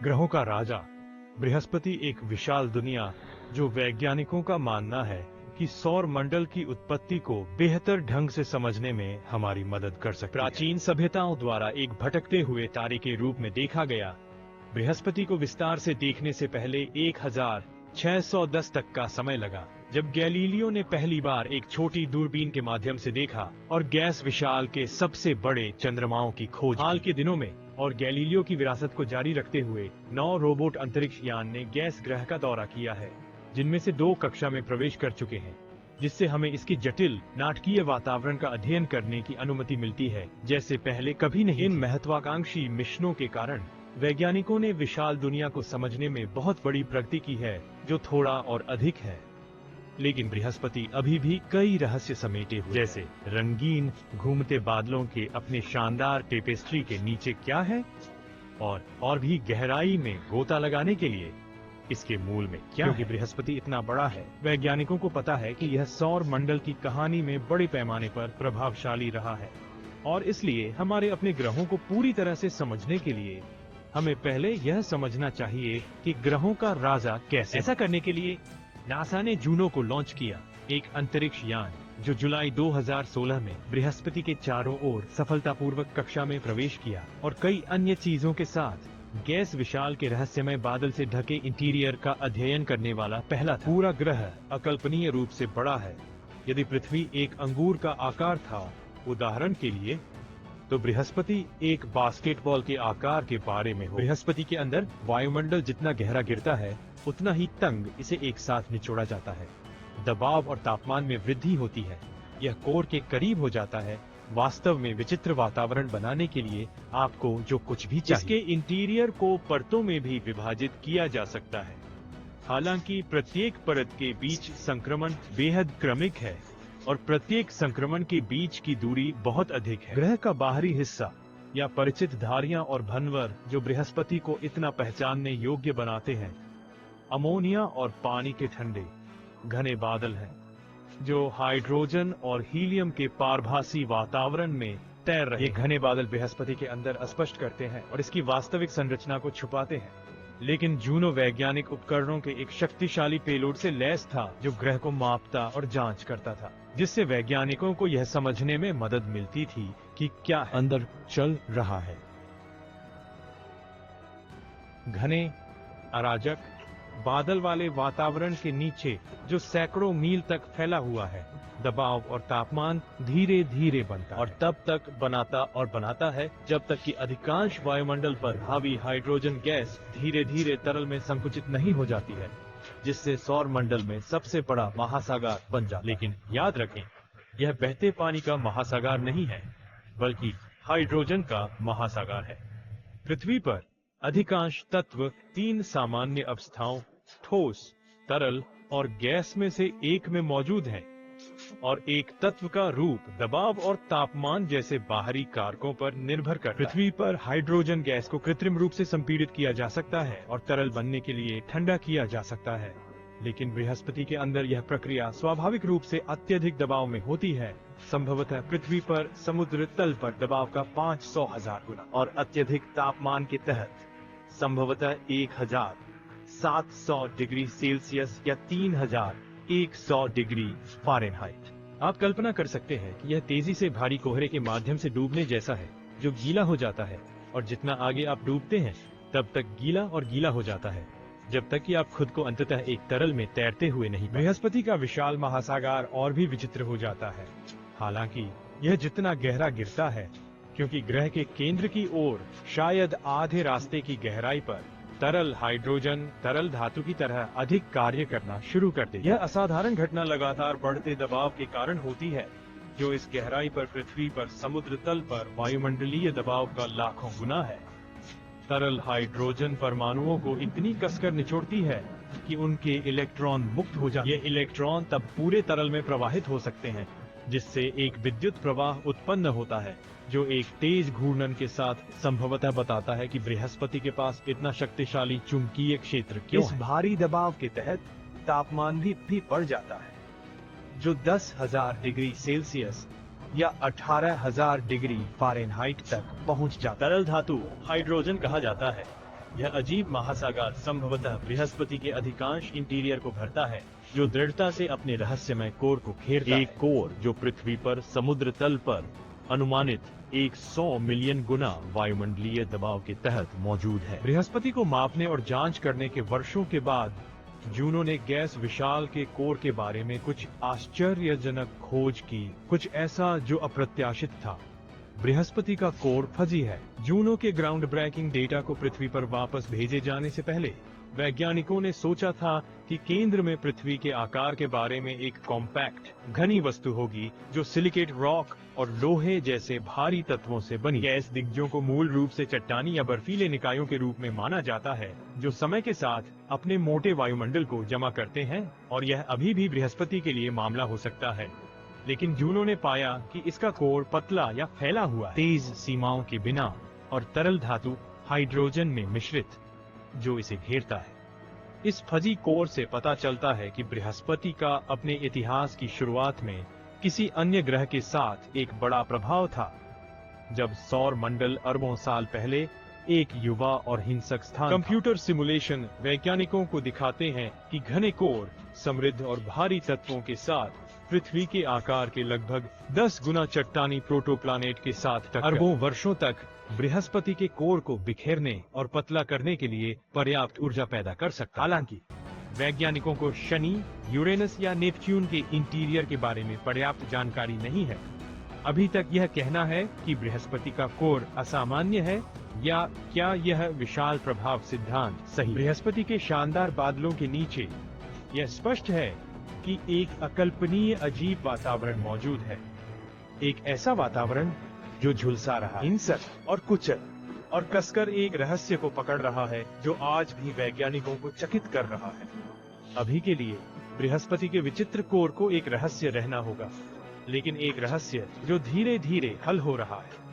ग्रहों का राजा बृहस्पति एक विशाल दुनिया, जो वैज्ञानिकों का मानना है कि सौर मंडल की उत्पत्ति को बेहतर ढंग से समझने में हमारी मदद कर सकती है। प्राचीन सभ्यताओं द्वारा एक भटकते हुए तारे के रूप में देखा गया। बृहस्पति को विस्तार से देखने से पहले 1610 तक का समय लगा, जब गैलीलियो ने पहली बार एक छोटी दूरबीन के माध्यम से देखा और गैस विशाल के सबसे बड़े चंद्रमाओं की खोज। हाल के दिनों में और गैलीलियो की विरासत को जारी रखते हुए 9 रोबोट अंतरिक्ष यान ने गैस ग्रह का दौरा किया है, जिनमें से 2 कक्षा में प्रवेश कर चुके हैं, जिससे हमें इसकी जटिल नाटकीय वातावरण का अध्ययन करने की अनुमति मिलती है, जैसे पहले कभी नहीं। इन महत्वाकांक्षी मिशनों के कारण वैज्ञानिकों ने विशाल दुनिया को समझने में बहुत बड़ी प्रगति की है, जो थोड़ा और अधिक है। लेकिन बृहस्पति अभी भी कई रहस्य समेटे हुए, जैसे रंगीन घूमते बादलों के अपने शानदार टेपेस्ट्री के नीचे क्या है, और भी गहराई में गोता लगाने के लिए इसके मूल में क्या है। क्योंकि बृहस्पति इतना बड़ा है, वैज्ञानिकों को पता है कि यह सौर मंडल की कहानी में बड़े पैमाने पर प्रभावशाली रहा है, और इसलिए हमारे अपने ग्रहों को पूरी तरह से समझने के लिए हमें पहले यह समझना चाहिए कि ग्रहों का राजा कैसे। ऐसा करने के लिए नासा ने जूनो को लॉन्च किया, एक अंतरिक्ष यान जो जुलाई 2016 में बृहस्पति के चारों ओर सफलतापूर्वक कक्षा में प्रवेश किया और कई अन्य चीजों के साथ गैस विशाल के रहस्यमय बादल से ढके इंटीरियर का अध्ययन करने वाला पहला था। पूरा ग्रह अकल्पनीय रूप से बड़ा है। यदि पृथ्वी एक अंगूर का आकार था, उदाहरण के लिए, तो बृहस्पति एक बास्केटबॉल के आकार के बारे में हो। बृहस्पति के अंदर वायुमंडल जितना गहरा गिरता है, उतना ही तंग इसे एक साथ निचोड़ा जाता है। दबाव और तापमान में वृद्धि होती है, यह कोर के करीब हो जाता है। वास्तव में विचित्र वातावरण बनाने के लिए आपको जो कुछ भी चाहिए। इसके इंटीरियर को परतों में भी विभाजित किया जा सकता है, हालांकि प्रत्येक परत के बीच संक्रमण बेहद क्रमिक है और प्रत्येक संक्रमण के बीच की दूरी बहुत अधिक है। ग्रह का बाहरी हिस्सा या परिचित धारियां और भंवर जो बृहस्पति को इतना पहचानने योग्य बनाते हैं, अमोनिया और पानी के ठंडे घने बादल हैं, जो हाइड्रोजन और हीलियम के पारभासी वातावरण में तैर रहे। ये घने बादल बृहस्पति के अंदर अस्पष्ट करते हैं और इसकी वास्तविक संरचना को छुपाते हैं। लेकिन जूनो वैज्ञानिक उपकरणों के एक शक्तिशाली पेलोड से लैस था, जो ग्रह को मापता और जांच करता था, जिससे वैज्ञानिकों को यह समझने में मदद मिलती थी कि क्या अंदर चल रहा है। घने अराजक बादल वाले वातावरण के नीचे, जो सैकड़ों मील तक फैला हुआ है, दबाव और तापमान धीरे धीरे बनता और तब तक बनाता है जब तक कि अधिकांश वायुमंडल पर हावी हाइड्रोजन गैस धीरे धीरे तरल में संकुचित नहीं हो जाती है, जिससे सौर मंडल में सबसे बड़ा महासागर बन जाता है। लेकिन याद रखें, यह बहते पानी का महासागर नहीं है, बल्कि हाइड्रोजन का महासागर है। पृथ्वी पर अधिकांश तत्व 3 सामान्य अवस्थाओं, ठोस, तरल और गैस में से एक में मौजूद हैं, और एक तत्व का रूप दबाव और तापमान जैसे बाहरी कारकों पर निर्भर करता है। पृथ्वी पर हाइड्रोजन गैस को कृत्रिम रूप से संपीड़ित किया जा सकता है और तरल बनने के लिए ठंडा किया जा सकता है, लेकिन बृहस्पति के अंदर यह प्रक्रिया स्वाभाविक रूप से अत्यधिक दबाव में होती है, संभवतः पृथ्वी पर समुद्र तल पर दबाव का 500,000 गुना, और अत्यधिक तापमान के तहत संभवतः 1700 डिग्री सेल्सियस या 3100 डिग्री फ़ारेनहाइट। आप कल्पना कर सकते हैं कि यह तेजी से भारी कोहरे के माध्यम से डूबने जैसा है, जो गीला हो जाता है, और जितना आगे आप डूबते हैं, तब तक गीला और गीला हो जाता है, जब तक कि आप खुद को अंततः एक तरल में तैरते हुए नहीं। बृहस्पति का विशाल महासागर और भी विचित्र हो जाता है, हालांकि यह जितना गहरा गिरता है, क्योंकि ग्रह के केंद्र की ओर शायद आधे रास्ते की गहराई पर तरल हाइड्रोजन तरल धातु की तरह अधिक कार्य करना शुरू कर दे। यह असाधारण घटना लगातार बढ़ते दबाव के कारण होती है, जो इस गहराई पर पृथ्वी पर समुद्र तल पर वायुमंडलीय दबाव का लाखों गुना है। तरल हाइड्रोजन परमाणुओं को इतनी कसकर निचोड़ती है कि उनके इलेक्ट्रॉन मुक्त हो जाते हैं। ये इलेक्ट्रॉन तब पूरे तरल में प्रवाहित हो सकते हैं, जिससे एक विद्युत प्रवाह उत्पन्न होता है, जो एक तेज घूर्णन के साथ संभवतः बताता है कि बृहस्पति के पास इतना शक्तिशाली चुंबकीय क्षेत्र क्यों है। इस भारी दबाव के तहत तापमान भी बढ़ जाता है, जो 10,000 डिग्री सेल्सियस या 18,000 डिग्री फ़ारेनहाइट तक पहुंच जाता है। तरल धातु हाइड्रोजन कहा जाता है, यह अजीब महासागर संभवतः बृहस्पति के अधिकांश इंटीरियर को भरता है, जो दृढ़ता से अपने रहस्यमय कोर को घेरता है। एक कोर जो पृथ्वी पर समुद्र तल पर अनुमानित 100 मिलियन गुना वायुमंडलीय दबाव के तहत मौजूद है। बृहस्पति को मापने और जांच करने के वर्षों के बाद जूनो ने गैस विशाल के कोर के बारे में कुछ आश्चर्यजनक खोज की, कुछ ऐसा जो अप्रत्याशित था। बृहस्पति का कोर फजी है। जूनो के ग्राउंड ब्रेकिंग डेटा को पृथ्वी पर वापस भेजे जाने से पहले वैज्ञानिकों ने सोचा था कि केंद्र में पृथ्वी के आकार के बारे में एक कॉम्पैक्ट घनी वस्तु होगी जो सिलिकेट रॉक और लोहे जैसे भारी तत्वों से बनी। गैस दिग्गजों को मूल रूप से चट्टानी या बर्फीले निकायों के रूप में माना जाता है, जो समय के साथ अपने मोटे वायुमंडल को जमा करते हैं, और यह अभी भी बृहस्पति के लिए मामला हो सकता है। लेकिन जूनो ने पाया कि इसका कोर पतला या फैला हुआ है, तेज सीमाओं के बिना, और तरल धातु हाइड्रोजन में मिश्रित जो इसे घेरता है। इस फजी कोर से पता चलता है कि बृहस्पति का अपने इतिहास की शुरुआत में किसी अन्य ग्रह के साथ एक बड़ा प्रभाव था, जब सौर मंडल अरबों साल पहले एक युवा और हिंसक स्थान। कंप्यूटर सिमुलेशन वैज्ञानिकों को दिखाते हैं कि घने कोर समृद्ध और भारी तत्वों के साथ पृथ्वी के आकार के लगभग 10 गुना चट्टानी प्रोटोप्लानेट के साथ टक्कर अरबों वर्षों तक बृहस्पति के कोर को बिखेरने और पतला करने के लिए पर्याप्त ऊर्जा पैदा कर सकता। हालांकि वैज्ञानिकों को शनि, यूरेनस या नेपच्यून के इंटीरियर के बारे में पर्याप्त जानकारी नहीं है। अभी तक यह कहना है कि बृहस्पति का कोर असामान्य है, या क्या यह विशाल प्रभाव सिद्धांत सही। बृहस्पति के शानदार बादलों के नीचे यह स्पष्ट है कि एक अकल्पनीय अजीब वातावरण मौजूद है। एक ऐसा वातावरण जो झुलसा रहा, हिंसक और कुचल और कसकर एक रहस्य को पकड़ रहा है, जो आज भी वैज्ञानिकों को चकित कर रहा है। अभी के लिए बृहस्पति के विचित्र कोर को एक रहस्य रहना होगा, लेकिन एक रहस्य जो धीरे धीरे हल हो रहा है।